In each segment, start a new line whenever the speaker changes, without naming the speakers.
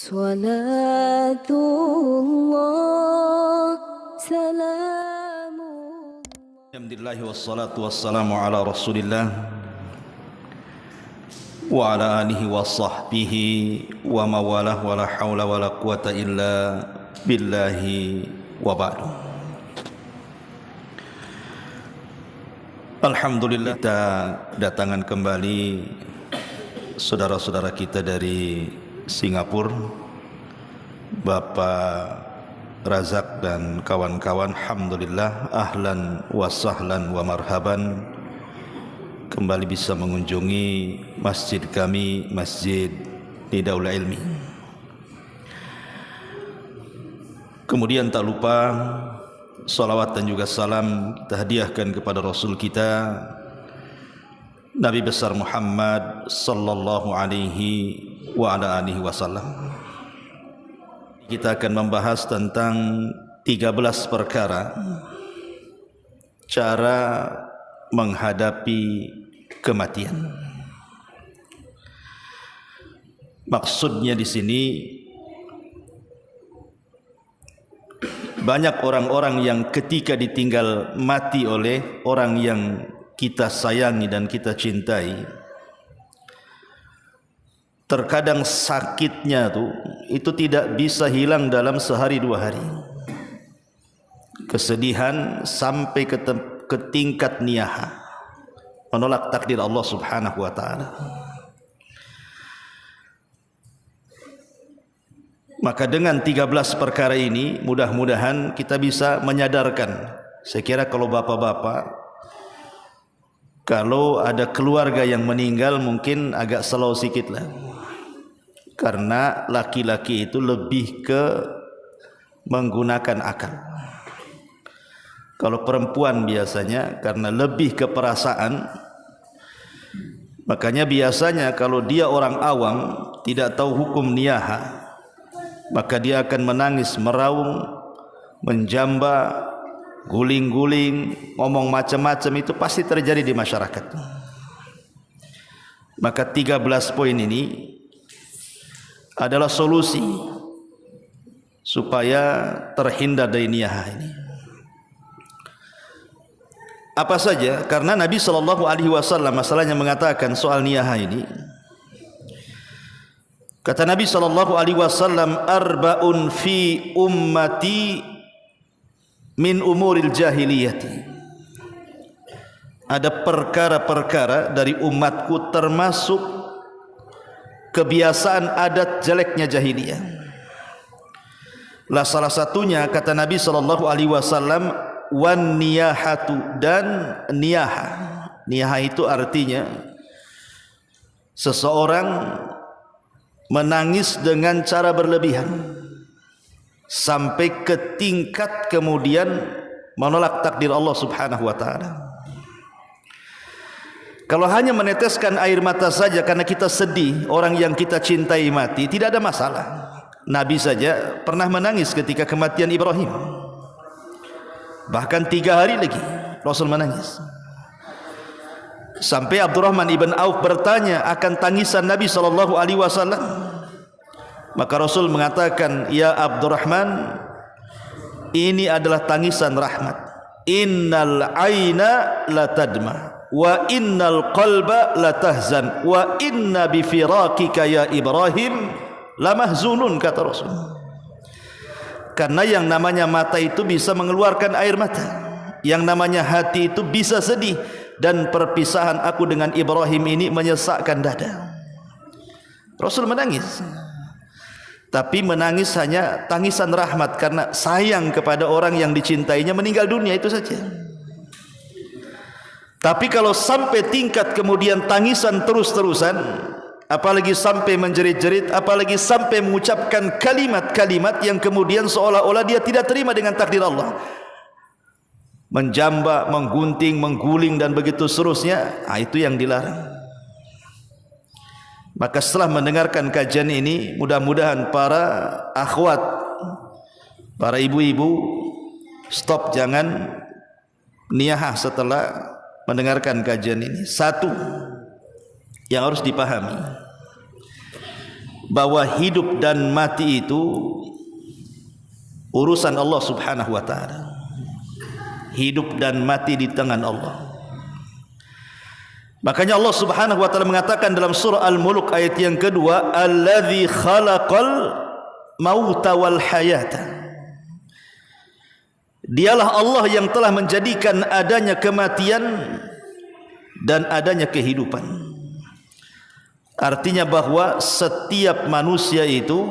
Salatullah salamullah.
Alhamdulillah wassalatu wassalamu ala Rasulillah wa ala alihi wa sahbihi wa mawalah wa la hawla wa la quwata illa billahi wa ba'du. Alhamdulillah, kita datangan kembali saudara-saudara kita dari Singapura, Bapak Razak dan kawan-kawan. Alhamdulillah, ahlan wa sahlan wa marhaban, kembali bisa mengunjungi masjid kami, Masjid Nidaul Ilmi. Kemudian tak lupa salawat dan juga salam kita hadiahkan kepada Rasul kita, Nabi besar Muhammad sallallahu alaihi wa ala alihi wasallam. Kita akan membahas tentang 13 perkara cara menghadapi kematian. Maksudnya di sini banyak orang-orang yang ketika ditinggal mati oleh orang yang kita sayangi dan kita cintai, terkadang sakitnya itu tidak bisa hilang dalam sehari dua hari. Kesedihan sampai ke tingkat niyaha, menolak takdir Allah Subhanahu wa taala. Maka dengan 13 perkara ini mudah-mudahan kita bisa menyadarkan. Saya kira kalau bapak-bapak, kalau ada keluarga yang meninggal mungkin agak slow sikit lah, karena laki-laki itu lebih ke menggunakan akal. Kalau perempuan biasanya karena lebih ke perasaan, makanya biasanya kalau dia orang awam tidak tahu hukum niyaha, maka dia akan menangis, meraung, menjamba, guling-guling, ngomong macam-macam. Itu pasti terjadi di masyarakat. Maka 13 poin ini adalah solusi supaya terhindar dari niyaha ini. Apa saja? Karena Nabi SAW masalahnya mengatakan soal niyaha ini, kata Nabi SAW, arba'un fi ummati min umuril jahiliyati. Ada perkara-perkara dari umatku termasuk kebiasaan adat jeleknya jahiliyah. Lah salah satunya kata Nabi SAW, wan niyahatu, dan niyaha. Niyaha itu artinya seseorang menangis dengan cara berlebihan sampai ke tingkat kemudian menolak takdir Allah Subhanahu wa taala. Kalau hanya meneteskan air mata saja karena kita sedih orang yang kita cintai mati, tidak ada masalah. Nabi saja pernah menangis ketika kematian Ibrahim. Bahkan 3 hari lagi Rasul menangis. Sampai Abdurrahman ibn Auf bertanya akan tangisan Nabi SAW. Maka Rasul mengatakan, ya Abdurrahman, ini adalah tangisan rahmat. Innal aina la tadma wa innal qalba la tahzan wa inna bi firaqika ya Ibrahim la mahzunun, kata Rasul. Karena yang namanya mata itu bisa mengeluarkan air mata, yang namanya hati itu bisa sedih, dan perpisahan aku dengan Ibrahim ini menyesakkan dada. Rasul menangis, tapi menangis hanya tangisan rahmat karena sayang kepada orang yang dicintainya meninggal dunia, itu saja. Tapi kalau sampai tingkat kemudian tangisan terus-terusan, apalagi sampai menjerit-jerit, apalagi sampai mengucapkan kalimat-kalimat yang kemudian seolah-olah dia tidak terima dengan takdir Allah, menjamba, menggunting, mengguling dan begitu seterusnya, itu yang dilarang. Maka setelah mendengarkan kajian ini, mudah-mudahan para akhwat, para ibu-ibu, stop, jangan niyahah setelah mendengarkan kajian ini. Satu yang harus dipahami, bahwa hidup dan mati itu urusan Allah Subhanahu wa taala. Hidup dan mati di tangan Allah. Makanya Allah Subhanahu wa taala mengatakan dalam surah Al-Mulk ayat yang kedua, "Allazi khalaqal mauta wal hayata." Dialah Allah yang telah menjadikan adanya kematian dan adanya kehidupan. Artinya bahwa setiap manusia itu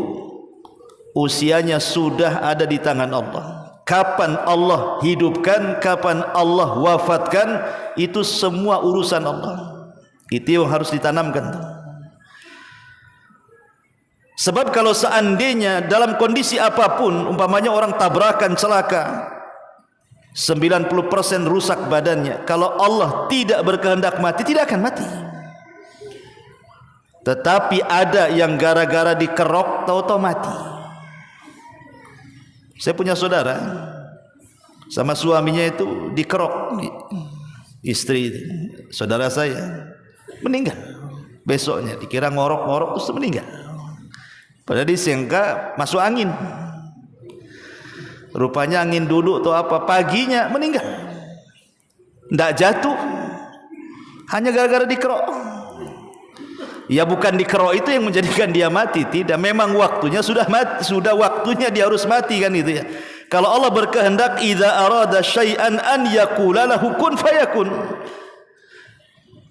usianya sudah ada di tangan Allah. Kapan Allah hidupkan, kapan Allah wafatkan, itu semua urusan Allah. Itu yang harus ditanamkan. Sebab kalau seandainya dalam kondisi apapun, umpamanya orang tabrakan, celaka, 90% rusak badannya, kalau Allah tidak berkehendak mati, tidak akan mati. Tetapi ada yang gara-gara dikerok tahu-tahu mati. Saya punya saudara, sama suaminya itu dikerok, istri saudara saya meninggal. Besoknya dikira ngorok-ngorok terus meninggal. Padahal disangka masuk angin. Rupanya angin duduk atau apa, paginya meninggal. Tidak jatuh, hanya gara-gara dikerok. Ya bukan dikerok itu yang menjadikan dia mati, tidak. Memang waktunya sudah mati, sudah waktunya dia harus mati kan itu ya. Kalau Allah berkehendak, idza arada syai'an an yaqula lahu kun fayakun.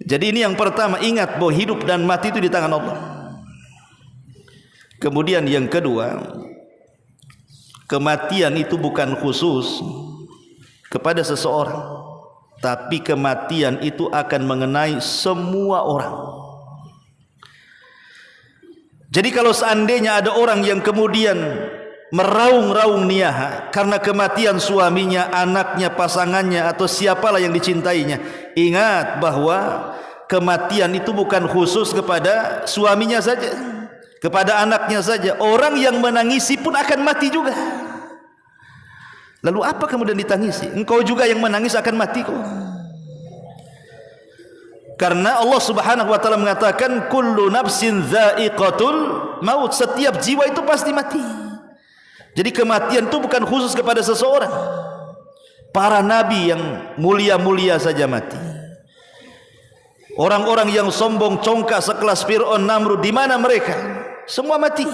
Jadi ini yang pertama, ingat bahwa hidup dan mati itu di tangan Allah. Kemudian yang kedua, kematian itu bukan khusus kepada seseorang, tapi kematian itu akan mengenai semua orang. Jadi kalau seandainya ada orang yang kemudian meraung-raung niyaha karena kematian suaminya, anaknya, pasangannya, atau siapalah yang dicintainya, ingat bahwa kematian itu bukan khusus kepada suaminya saja, kepada anaknya saja. Orang yang menangisi pun akan mati juga. Lalu apa kemudian ditangisi? Engkau juga yang menangis akan mati kok. Karena Allah Subhanahu wa taala mengatakan kullu nafsin dha'iqatul maut, setiap jiwa itu pasti mati. Jadi kematian itu bukan khusus kepada seseorang. Para nabi yang mulia-mulia saja mati. Orang-orang yang sombong congkak sekelas Fir'aun, Namrud, di mana mereka? Semua mati.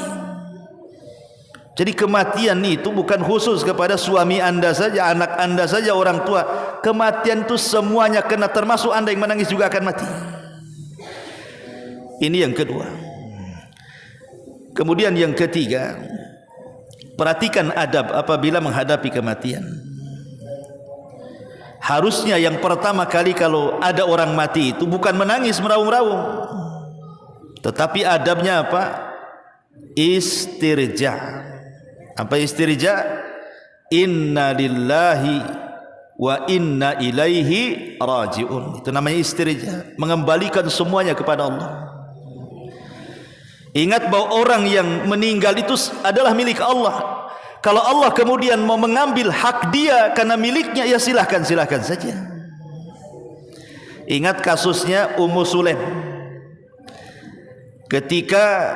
Jadi kematian itu bukan khusus kepada suami anda saja, anak anda saja, orang tua. Kematian itu semuanya kena, termasuk anda yang menangis juga akan mati. Ini yang kedua. Kemudian yang ketiga, perhatikan adab apabila menghadapi kematian. Harusnya yang pertama kali kalau ada orang mati itu bukan menangis meraung-raung, tetapi adabnya apa? Istirja. Apa istirja? Inna lillahi wa inna ilaihi raji'un. Itu namanya istirja, mengembalikan semuanya kepada Allah. Ingat bahwa orang yang meninggal itu adalah milik Allah. Kalau Allah kemudian mau mengambil hak dia karena miliknya, ya silahkan saja. Ingat kasusnya Ummu Sulaim. Ketika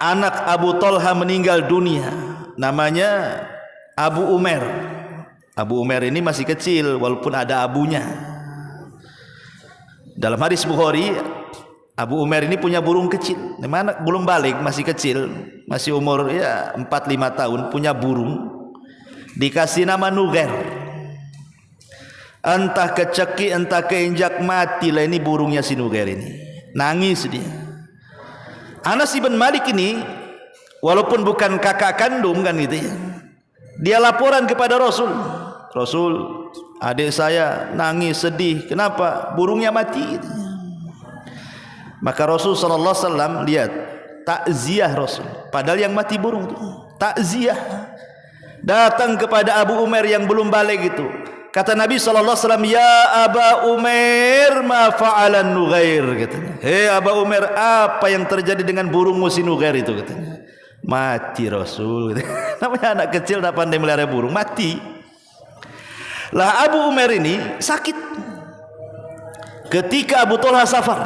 anak Abu Talha meninggal dunia, namanya Abu Umair. Abu Umair ini masih kecil walaupun ada abunya. Dalam hadis Bukhari, Abu Umair ini punya burung kecil. Memang belum balik, masih kecil, masih umur ya 4-5 tahun, punya burung. Dikasih nama Nugair. Entah kecekik, entah keinjak, matilah ini burungnya si Nugair ini. Nangis dia. Anas bin Malik ini walaupun bukan kakak kandung kan gitu ya, dia laporan kepada Rasul. Rasul, adik saya nangis sedih. Kenapa? Burungnya mati. Maka Rasul sallallahu alaihi wasallam lihat takziah Rasul. Padahal yang mati burung itu takziah. Datang kepada Abu Umair yang belum balik itu. Kata Nabi sallallahu alaihi wasallam, "Ya Aba Umair, ma fa'alan Nugair?" katanya. "Hei Aba Umair, apa yang terjadi dengan burungmu si Nugair itu?" katanya. Mati Rasul. Namanya anak kecil tak pandai melihara burung, mati. Lah Abu Umair ini sakit. Ketika Abu Talha safar,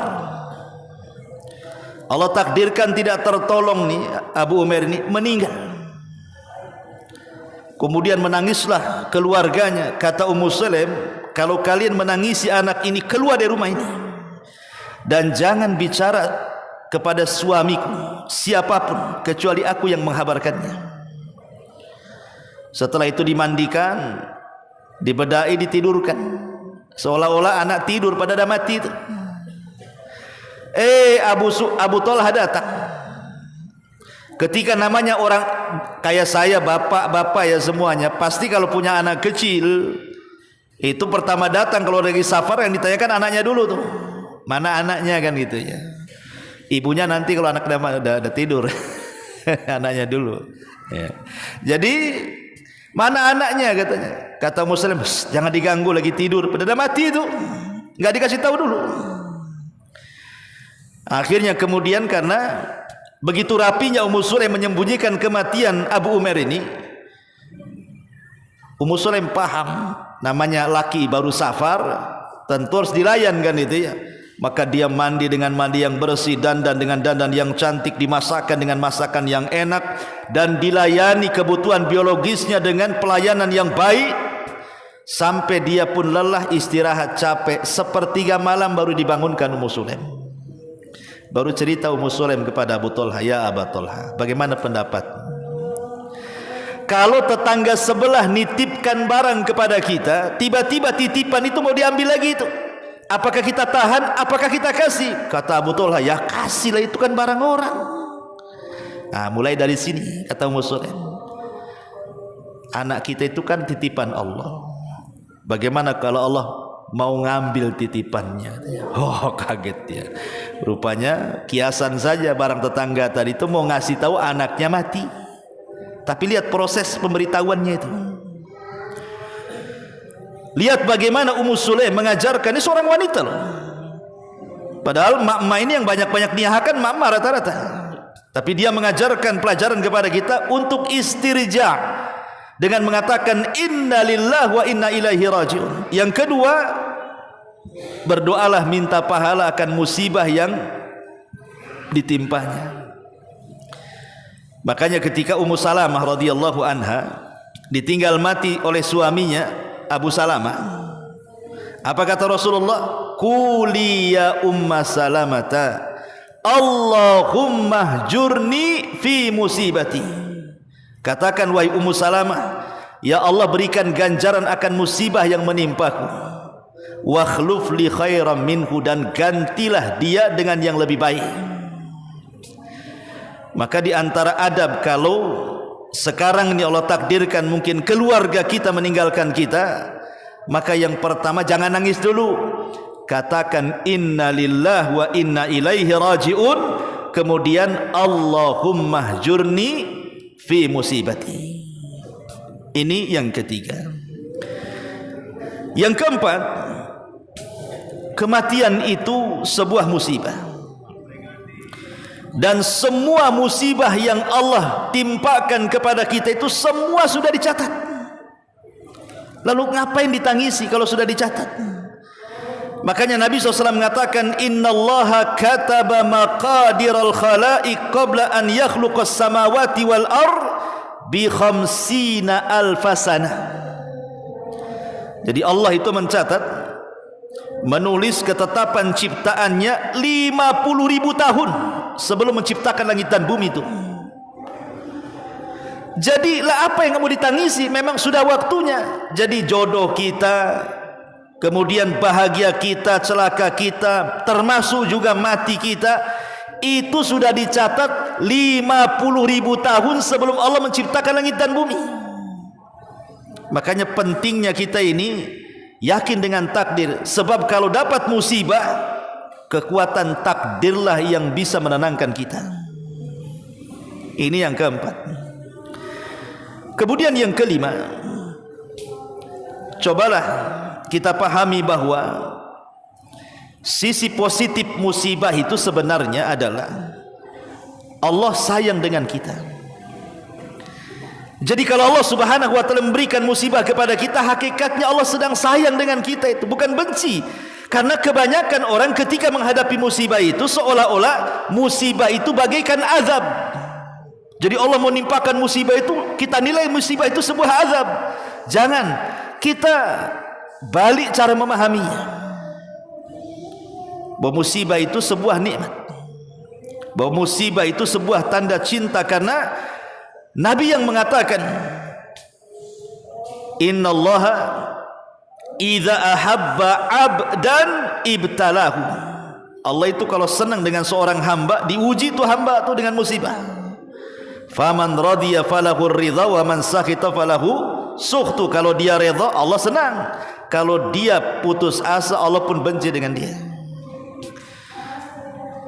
Allah takdirkan tidak tertolong nih, Abu Umair ini meninggal. Kemudian menangislah keluarganya. Kata Ummu Sulaim, kalau kalian menangisi anak ini, keluar dari rumah ini dan jangan bicara kepada suamiku siapapun kecuali aku yang menghabarkannya. Setelah itu dimandikan, dibedai, ditidurkan, seolah-olah anak tidur pada dah mati itu. Abu Talha datang. Ketika namanya orang kayak saya, bapak-bapak ya semuanya, pasti kalau punya anak kecil itu pertama datang kalau lagi safar yang ditanyakan anaknya dulu tuh. Mana anaknya kan gitu ya. Ibunya nanti kalau anak udah tidur. Anaknya dulu. Ya. Jadi mana anaknya katanya. Kata Muslim, jangan diganggu lagi tidur. Pada mati itu. Enggak dikasih tahu dulu. Akhirnya kemudian karena begitu rapinya Ummu Sulaim menyembunyikan kematian Abu Umair ini, Ummu Sulaim paham namanya laki baru safar tentu harus dilayan kan itu ya. Maka dia mandi dengan mandi yang bersih, dandan dengan dandan yang cantik, dimasakkan dengan masakan yang enak, dan dilayani kebutuhan biologisnya dengan pelayanan yang baik, sampai dia pun lelah, istirahat, capek. Sepertiga malam baru dibangunkan Ummu Sulaim. Baru cerita Ummu Sulaim kepada Abu Talha, ya Aba Talha, bagaimana pendapat? Kalau tetangga sebelah nitipkan barang kepada kita, tiba-tiba titipan itu mau diambil lagi itu, apakah kita tahan? Apakah kita kasih? Kata Abu Talha, ya kasihlah, itu kan barang orang. Nah, mulai dari sini kata Ummu Sulaim, anak kita itu kan titipan Allah. Bagaimana kalau Allah mau ngambil titipannya? Oh, kaget dia. Rupanya kiasan saja barang tetangga tadi itu mau ngasih tahu anaknya mati. Tapi lihat proses pemberitahuannya itu. Lihat bagaimana Ummu Sulaim mengajarkan, ini seorang wanita loh. Padahal mak-mak ini yang banyak-banyak niahakan mak-mak rata-rata. Tapi dia mengajarkan pelajaran kepada kita untuk istirja dengan mengatakan inna lillahi wa inna ilaihi rajiun. Yang kedua, berdoalah minta pahala akan musibah yang ditimpanya. Makanya ketika Ummu Salamah radhiyallahu anha ditinggal mati oleh suaminya Abu Salamah, apa kata Rasulullah? Quli ya Umma Salamata Allahumma hjurni fi musibati. Katakan wahai Ummu Salamah, ya Allah berikan ganjaran akan musibah yang menimpaku. Wa khluf li khairam minhu, dan gantilah dia dengan yang lebih baik. Maka di antara adab kalau sekarang ini Allah takdirkan mungkin keluarga kita meninggalkan kita, maka yang pertama jangan nangis dulu. Katakan inna lillahi wa inna ilaihi rajiun. Kemudian Allahumma hjurni fi musibati. Ini yang ketiga. Yang keempat, kematian itu sebuah musibah. Dan semua musibah yang Allah timpakan kepada kita itu semua sudah dicatat. Lalu ngapain ditangisi kalau sudah dicatat? Makanya Nabi SAW mengatakan innallaha kataba maqadiral khalaiq qabla an yakhluqas samawati wal ard bi 50,000 sana. Jadi Allah itu mencatat, menulis ketetapan ciptaannya 50.000 tahun sebelum menciptakan langit dan bumi itu. Jadi lah apa yang kamu ditangisi? Memang sudah waktunya. Jadi jodoh kita, kemudian bahagia kita, celaka kita, termasuk juga mati kita, itu sudah dicatat 50.000 tahun sebelum Allah menciptakan langit dan bumi. Makanya pentingnya kita ini yakin dengan takdir. Sebab kalau dapat musibah, kekuatan takdirlah yang bisa menenangkan kita. Ini yang keempat. Kemudian yang kelima, cobalah kita pahami bahwa sisi positif musibah itu sebenarnya adalah Allah sayang dengan kita. Jadi kalau Allah Subhanahu wa taala memberikan musibah kepada kita, hakikatnya Allah sedang sayang dengan kita, itu bukan benci. Karena kebanyakan orang ketika menghadapi musibah itu seolah-olah musibah itu bagaikan azab. Jadi Allah mau nimpakan musibah itu, kita nilai musibah itu sebuah azab. Jangan, kita balik cara memahaminya. Bahwa musibah itu sebuah nikmat, bahwa musibah itu sebuah tanda cinta. Karena Nabi yang mengatakan, innallaha idza ahabba abdan ibtalahu. Allah itu kalau senang dengan seorang hamba, diuji itu hamba itu dengan musibah. Faman radiya falahu ridha wa man sakhita falahu sukhtu. Kalau dia redha, Allah senang. Kalau dia putus asa, Allah pun benci dengan dia.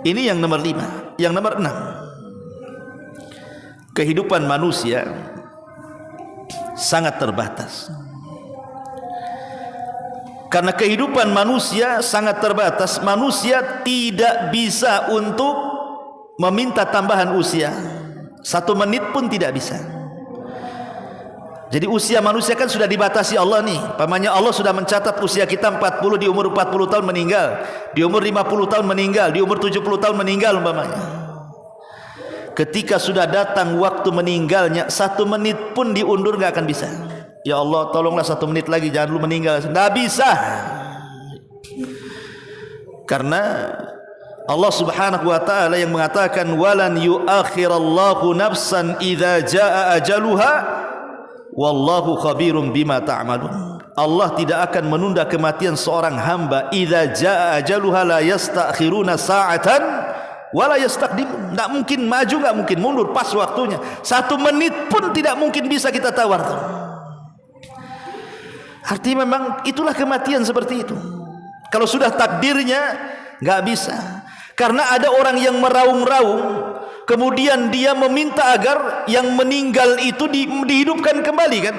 Ini yang nomor 5. Yang nomor 6, kehidupan manusia sangat terbatas. Karena kehidupan manusia sangat terbatas, manusia tidak bisa untuk meminta tambahan usia. 1 menit pun tidak bisa. Jadi usia manusia kan sudah dibatasi Allah nih. Pamannya Allah sudah mencatat usia kita 40, di umur 40 tahun meninggal, di umur 50 tahun meninggal, di umur 70 tahun meninggal umpamanya. Ketika sudah datang waktu meninggalnya, 1 menit pun diundur nggak akan bisa. Ya Allah, tolonglah 1 menit lagi, jangan dulu meninggal. Nggak bisa. Karena Allah Subhanahu wa taala yang mengatakan walan yuakhirallahu nafsan idza jaa ajaluha wallahu khabirum bima ta'malun. Allah tidak akan menunda kematian seorang hamba. Idza jaa ajaluha la yastakhiruna sa'atan wala yastaqdimun. Enggak mungkin maju, enggak mungkin mundur, pas waktunya. 1 menit pun tidak mungkin bisa kita tawar. Artinya memang itulah kematian seperti itu. Kalau sudah takdirnya enggak bisa. Karena ada orang yang meraung-raung, kemudian dia meminta agar yang meninggal itu dihidupkan kembali kan?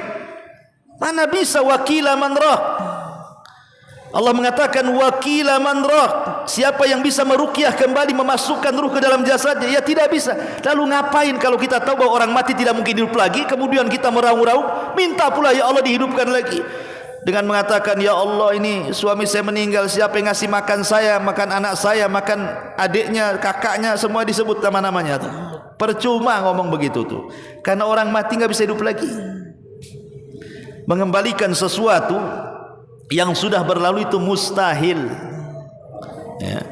Mana bisa wakila man rah. Allah mengatakan wakila man rah. Siapa yang bisa meruqyah kembali, memasukkan ruh ke dalam jasadnya? Ya tidak bisa. Lalu ngapain kalau kita tahu bahwa orang mati tidak mungkin hidup lagi, kemudian kita meraung-raung, minta pula ya Allah dihidupkan lagi. Dengan mengatakan ya Allah ini suami saya meninggal, siapa yang ngasih makan saya, makan anak saya, makan adiknya, kakaknya, semua disebut nama-namanya tuh. Percuma ngomong begitu tuh. Karena orang mati nggak bisa hidup lagi. Mengembalikan sesuatu yang sudah berlalu itu mustahil. Ya.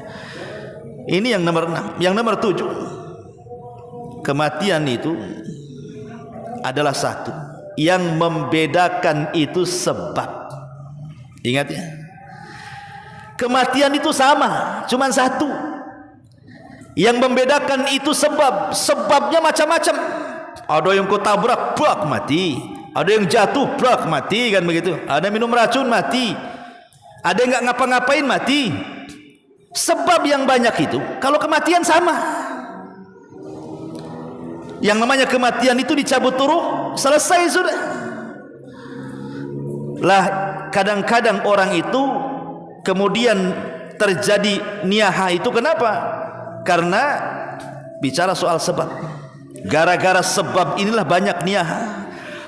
Ini yang nomor 6. Yang nomor 7, kematian itu adalah satu. Yang membedakan itu sebab. Ingat ya, kematian itu sama, cuma satu. Yang membedakan itu sebab. Sebabnya macam-macam. Ada yang kau tabrak, brak, mati. Ada yang jatuh, brak, mati, kan begitu. Ada minum racun, mati. Ada yang nggak ngapa-ngapain, mati. Sebab yang banyak itu. Kalau kematian sama. Yang namanya kematian itu dicabut ruh, selesai sudah. Lah kadang-kadang orang itu kemudian terjadi niyaha itu kenapa? Karena bicara soal sebab. Gara-gara sebab inilah banyak niyaha.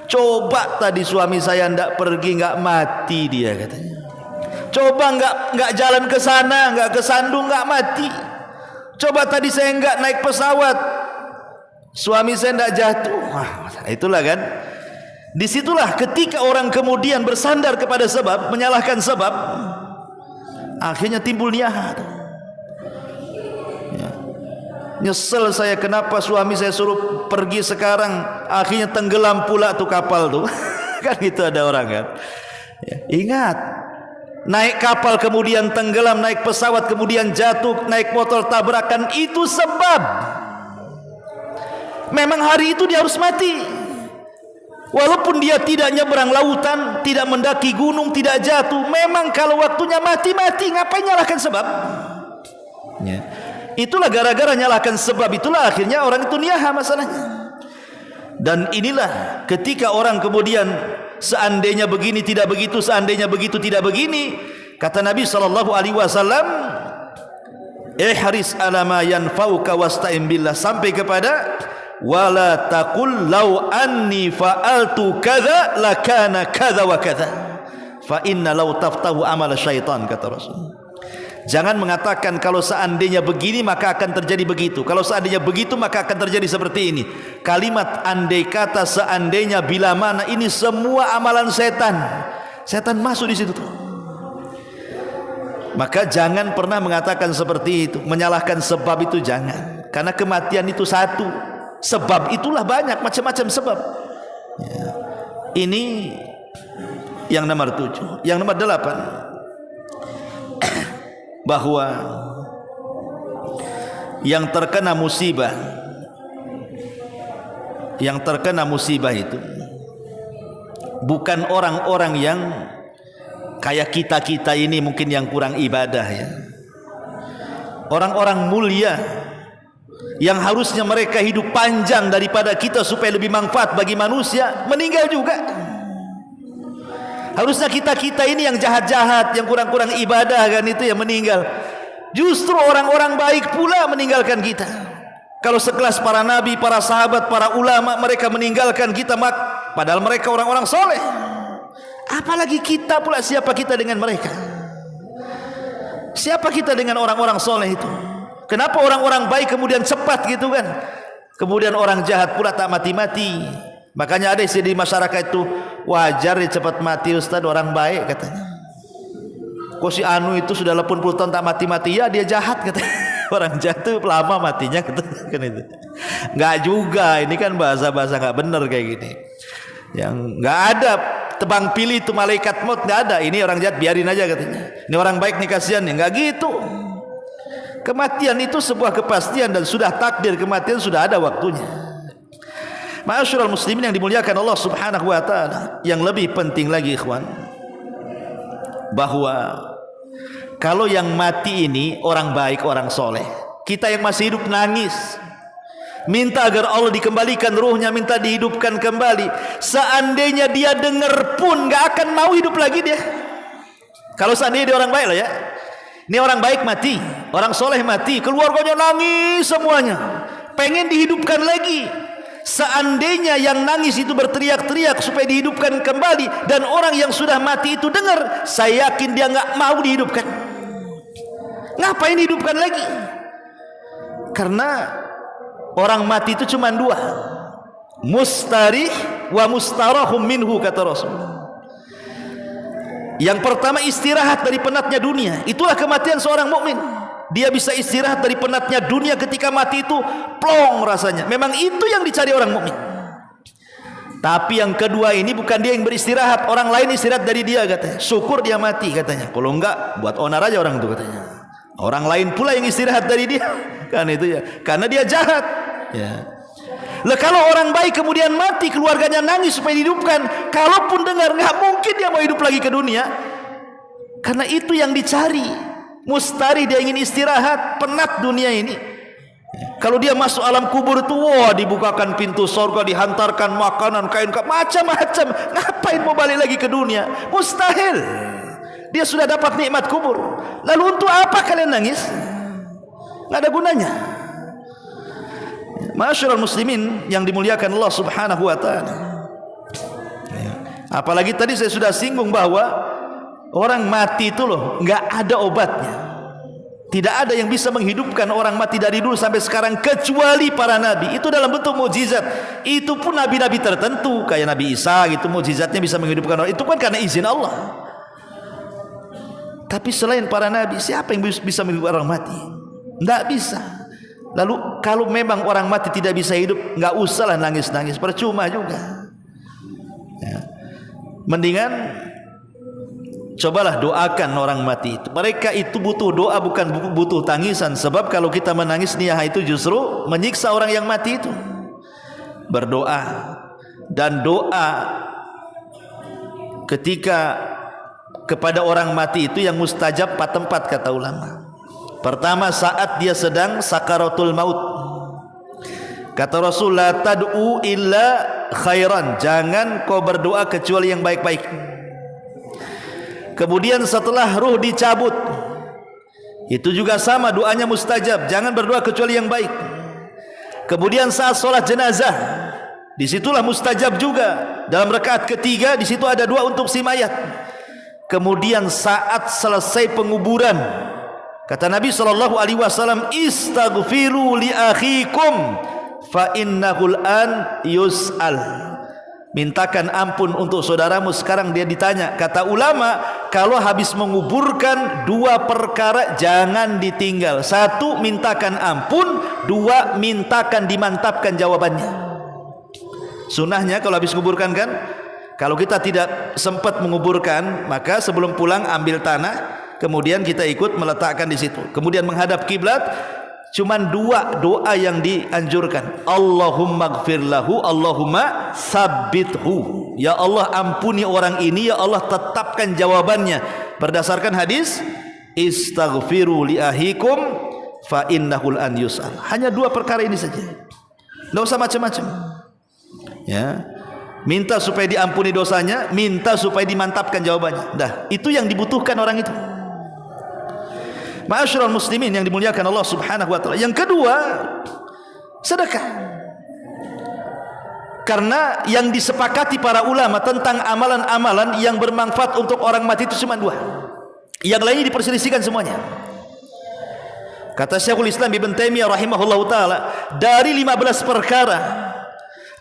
Coba tadi suami saya ndak pergi, nggak mati dia katanya. Coba nggak jalan ke sana, nggak ke Sandung, nggak mati. Coba tadi saya nggak naik pesawat, suami saya ndak jatuh. Wah, itulah kan. Disitulah ketika orang kemudian bersandar kepada sebab, menyalahkan sebab, akhirnya timbul niyaha. Ya. Nyesel saya kenapa suami saya suruh pergi sekarang, akhirnya tenggelam pula tuh kapal tuh. Kan itu ada orang kan. Ya. Ingat, naik kapal kemudian tenggelam, naik pesawat kemudian jatuh, naik motor tabrakan, itu sebab. Memang hari itu dia harus mati. Walaupun dia tidak nyeberang lautan, tidak mendaki gunung, tidak jatuh, memang kalau waktunya mati, ngapain nyalahkan sebab? Ya. Itulah gara-gara nyalahkan sebab, itulah akhirnya orang itu niyaha masalahnya. Dan inilah ketika orang kemudian seandainya begini tidak begitu, seandainya begitu tidak begini, kata Nabi SAW, ihris ala ma yanfa'uka wasta'in billah, sampai kepada wala taqul law anni fa'altu kadza lakana kadza wa kadza fa inna law taftahu amal syaitan, kata Rasul. Jangan mengatakan kalau seandainya begini maka akan terjadi begitu, kalau seandainya begitu maka akan terjadi seperti ini. Kalimat andai kata, seandainya, bila mana, ini semua amalan setan. Setan masuk di situ tuh. Maka jangan pernah mengatakan seperti itu, menyalahkan sebab itu jangan. Karena kematian itu satu, sebab itulah banyak macam-macam sebab. Ya. Ini yang nomor 7. Yang nomor 8, bahwa yang terkena musibah itu bukan orang-orang yang kayak kita ini mungkin yang kurang ibadah ya. Orang-orang mulia yang harusnya mereka hidup panjang daripada kita supaya lebih manfaat bagi manusia, meninggal juga. Harusnya kita ini yang jahat-jahat, yang kurang-kurang ibadah kan, itu yang meninggal. Justru orang-orang baik pula meninggalkan kita. Kalau sekelas para nabi, para sahabat, para ulama, mereka meninggalkan kita, padahal mereka orang-orang soleh. Apalagi kita pula, siapa kita dengan mereka? Siapa kita dengan orang-orang soleh itu? Kenapa orang-orang baik kemudian cepat gitu kan? Kemudian orang jahat pula tak mati-mati. Makanya ada istilah di masyarakat itu, wajar dia cepat mati Ustaz, orang baik katanya. Kok si Anu itu sudah 80 tahun tak mati-mati? Ya dia jahat katanya. Orang jahat itu lama matinya katanya, kan itu. Enggak juga, ini kan bahasa-bahasa enggak benar kayak gini. Yang enggak ada tebang pilih itu malaikat maut, enggak ada. Ini orang jahat biarin aja katanya. Ini orang baik nih kasihan, enggak gitu. Kematian itu sebuah kepastian dan sudah takdir kematian, sudah ada waktunya. Ma'asyiral muslimin yang dimuliakan Allah Subhanahu wa taala, yang lebih penting lagi ikhwan, bahwa kalau yang mati ini orang baik, orang soleh, kita yang masih hidup nangis, minta agar Allah dikembalikan ruhnya, minta dihidupkan kembali. Seandainya dia dengar pun gak akan mau hidup lagi dia. Kalau seandainya dia orang baik lah ya. Ini orang baik mati, orang soleh mati, keluarganya nangis semuanya, pengen dihidupkan lagi. Seandainya yang nangis itu berteriak-teriak supaya dihidupkan kembali, dan orang yang sudah mati itu dengar, saya yakin dia nggak mau dihidupkan. Ngapain dihidupkan lagi? Karena orang mati itu cuma dua, mustarih wa mustarahum minhu, kata Rasul. Yang pertama istirahat dari penatnya dunia, itulah kematian seorang mukmin. Dia bisa istirahat dari penatnya dunia ketika mati itu plong rasanya. Memang itu yang dicari orang mukmin. Tapi yang kedua ini bukan dia yang beristirahat, orang lain istirahat dari dia katanya. Syukur dia mati katanya. Kalau enggak buat onar aja orang itu katanya. Orang lain pula yang istirahat dari dia. Kan itu ya. Karena dia jahat. Ya. Lah kalau orang baik kemudian mati, keluarganya nangis supaya dihidupkan, kalaupun dengar enggak mungkin dia mau hidup lagi ke dunia. Karena itu yang dicari. Mustari, dia ingin istirahat, penat dunia ini. Kalau dia masuk alam kubur itu, wah dibukakan pintu surga, dihantarkan makanan, kain, macam-macam. Ngapain mau balik lagi ke dunia? Mustahil. Dia sudah dapat nikmat kubur. Lalu untuk apa kalian nangis? Nggak ada gunanya. Ma'asyiral muslimin yang dimuliakan Allah Subhanahu wa taala. Apalagi tadi saya sudah singgung bahwa orang mati itu loh nggak ada obatnya. Tidak ada yang bisa menghidupkan orang mati dari dulu sampai sekarang kecuali para nabi. Itu dalam bentuk mukjizat. Itu pun nabi-nabi tertentu kayak Nabi Isa gitu, mukjizatnya bisa menghidupkan orang. Itu kan karena izin Allah. Tapi selain para nabi, siapa yang bisa menghidupkan orang mati? Nggak bisa. Lalu kalau memang orang mati tidak bisa hidup, nggak usahlah nangis-nangis, percuma juga. Ya. Mendingan cobalah doakan orang mati itu. Mereka itu butuh doa, bukan butuh tangisan. Sebab kalau kita menangis niyah itu justru menyiksa orang yang mati itu. Berdoa, dan doa ketika kepada orang mati itu yang mustajab 4 tempat kata ulama. Pertama, saat dia sedang sakaratul maut. Kata Rasul, la tad'u illa khairan, jangan kau berdoa kecuali yang baik-baik. Kemudian setelah ruh dicabut, itu juga sama, doanya mustajab, jangan berdoa kecuali yang baik. Kemudian saat sholat jenazah, disitulah mustajab juga. Dalam rakaat ketiga, disitu ada doa untuk si mayat. Kemudian saat selesai penguburan, Kata Nabi SAW, istaghfiru li akhikum fa innahul an yus'al. Mintakan ampun untuk saudaramu, sekarang dia ditanya. Kata ulama, kalau habis menguburkan, dua perkara jangan ditinggal. Satu, mintakan ampun. Dua, mintakan dimantapkan jawabannya. Sunnahnya kalau habis menguburkan kan, kalau kita tidak sempat menguburkan, maka sebelum pulang ambil tanah, kemudian kita ikut meletakkan di situ. Kemudian menghadap kiblat. Cuman dua doa yang dianjurkan. Allahumma gfir lahu, Allahumma sabbithu. Ya Allah, ampuni orang ini, ya Allah tetapkan jawabannya. Berdasarkan hadis, istaghfiru li ahikum fa innahul an yus'al. Hanya dua perkara ini saja. Tidak usah macam-macam. Ya. Minta supaya diampuni dosanya, minta supaya dimantapkan jawabannya. Dah, itu yang dibutuhkan orang itu. Ma'asyiral muslimin yang dimuliakan Allah Subhanahu wa taala. Yang kedua, sedekah. Karena yang disepakati para ulama tentang amalan-amalan yang bermanfaat untuk orang mati itu cuma dua. Yang lainnya diperselisihkan semuanya. Kata Syekhul Islam Ibn Taimiyah rahimahullahu taala, dari 15 perkara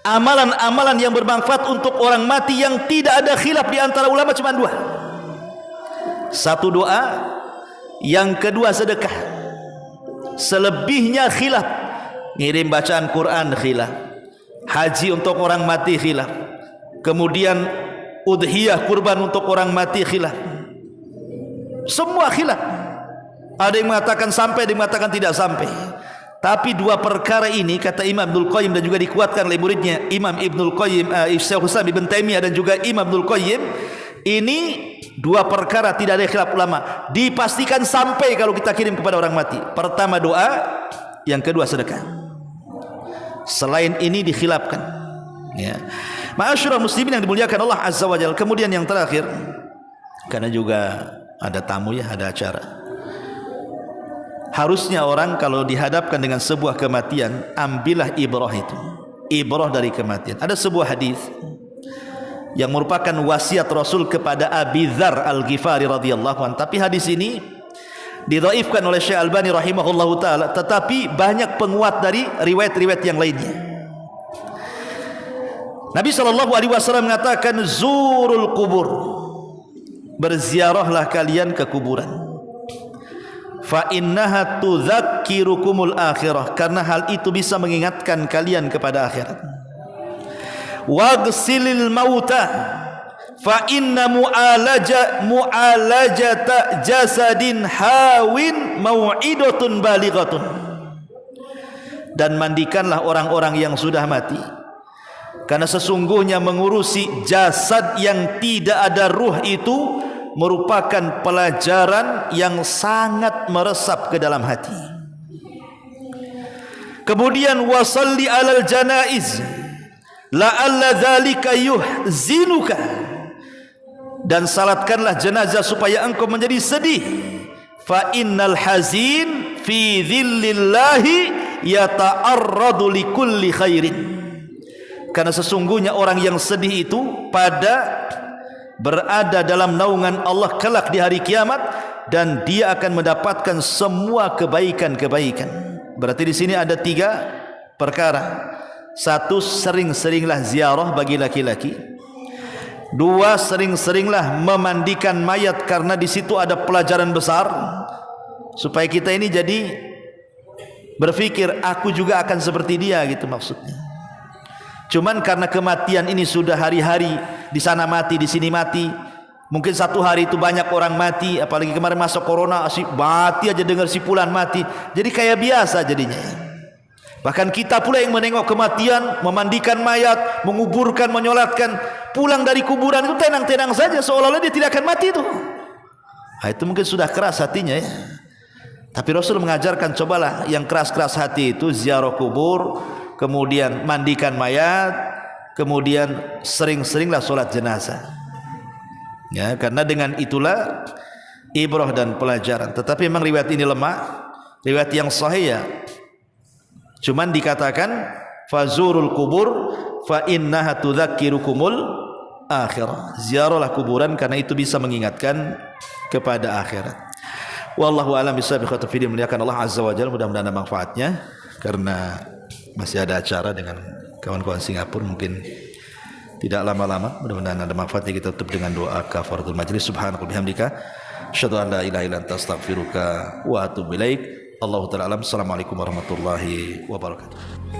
amalan-amalan yang bermanfaat untuk orang mati yang tidak ada khilaf di antara ulama cuma dua. Satu doa, yang kedua sedekah. Selebihnya khilaf. Ngirim bacaan Quran khilaf, haji untuk orang mati khilaf, kemudian udhiyah kurban untuk orang mati khilaf. Semua khilaf. Ada yang mengatakan sampai, ada yang mengatakan tidak sampai. Tapi dua perkara ini kata Imam Ibnul Qayyim dan juga dikuatkan oleh muridnya Imam Ibnul Qayyim, Syekhul Islam Ibn Taimiyah dan juga Imam Ibnul Qayyim, ini dua perkara tidak ada khilaf ulama, dipastikan sampai kalau kita kirim kepada orang mati. Pertama doa, yang kedua sedekah. Selain ini dikhilafkan. Ya. Ma'asyiral muslimin yang dimuliakan Allah Azza wa Jalla. Kemudian yang terakhir, karena juga ada tamu ya, ada acara. Harusnya orang kalau dihadapkan dengan sebuah kematian, ambillah ibrah itu. Ibrah dari kematian. Ada sebuah hadis yang merupakan wasiat Rasul kepada Abi Dzar Al-Ghifari radhiyallahu anhu. Tapi hadis ini didhaifkan oleh Syekh Albani rahimahullahu taala, tetapi banyak penguat dari riwayat-riwayat yang lainnya. Nabi SAW mengatakan, zurul kubur, berziarahlah kalian ke kuburan. Fa innaha tudzakkirukumul akhirah, karena hal itu bisa mengingatkan kalian kepada akhirat. Waghsilil mauta fa inna mu'alajata jasadin hawin mau'idatun balighatun. Dan mandikanlah orang-orang yang sudah mati, karena sesungguhnya mengurusi jasad yang tidak ada ruh itu merupakan pelajaran yang sangat meresap ke dalam hati. Kemudian wasalli alal janaiz la'alla dzalika yuhzinuka, dan salatkanlah jenazah supaya engkau menjadi sedih. Fa innal hazin fi dhillillahi yata'arradu likulli khairin, karena sesungguhnya orang yang sedih itu pada berada dalam naungan Allah kelak di hari kiamat, dan dia akan mendapatkan semua kebaikan-kebaikan. Berarti di sini ada tiga perkara. Satu, sering-seringlah ziarah bagi laki-laki. Dua, sering-seringlah memandikan mayat, karena di situ ada pelajaran besar supaya kita ini jadi berpikir aku juga akan seperti dia, gitu maksudnya. Cuman karena kematian ini sudah hari-hari, di sana mati, di sini mati. Mungkin satu hari itu banyak orang mati, apalagi kemarin masa corona, si mati aja dengar si fulan mati. Jadi kayak biasa jadinya. Bahkan kita pula yang menengok kematian, memandikan mayat, menguburkan, menyolatkan, pulang dari kuburan itu tenang-tenang saja, seolah-olah dia tidak akan mati itu. Nah, itu mungkin sudah keras hatinya ya. Tapi Rasul mengajarkan, cobalah yang keras-keras hati itu ziarah kubur, kemudian mandikan mayat, kemudian sering-seringlah sholat jenazah. Ya, karena dengan itulah ibrah dan pelajaran. Tetapi memang riwayat ini lemah, riwayat yang sahih ya. Cuman dikatakan fazurul kubur fa innaha tudzakkirukumul akhirah. Ziarahlah kuburan karena itu bisa mengingatkan kepada akhirat. Wallahu a'lam bishawab. Ikhwati muliakan Allah azza wa jalla, mudah-mudahan ada manfaatnya karena masih ada acara dengan kawan-kawan Singapura, mungkin tidak lama-lama, mudah-mudahan ada manfaatnya. Kita tutup dengan doa kafaratul majlis. Subhanaka bihamdika asyhadu an la ilaha illa anta astaghfiruka wa atubu ilaik. Allahu ta'ala alam. Assalamualaikum warahmatullahi wabarakatuh.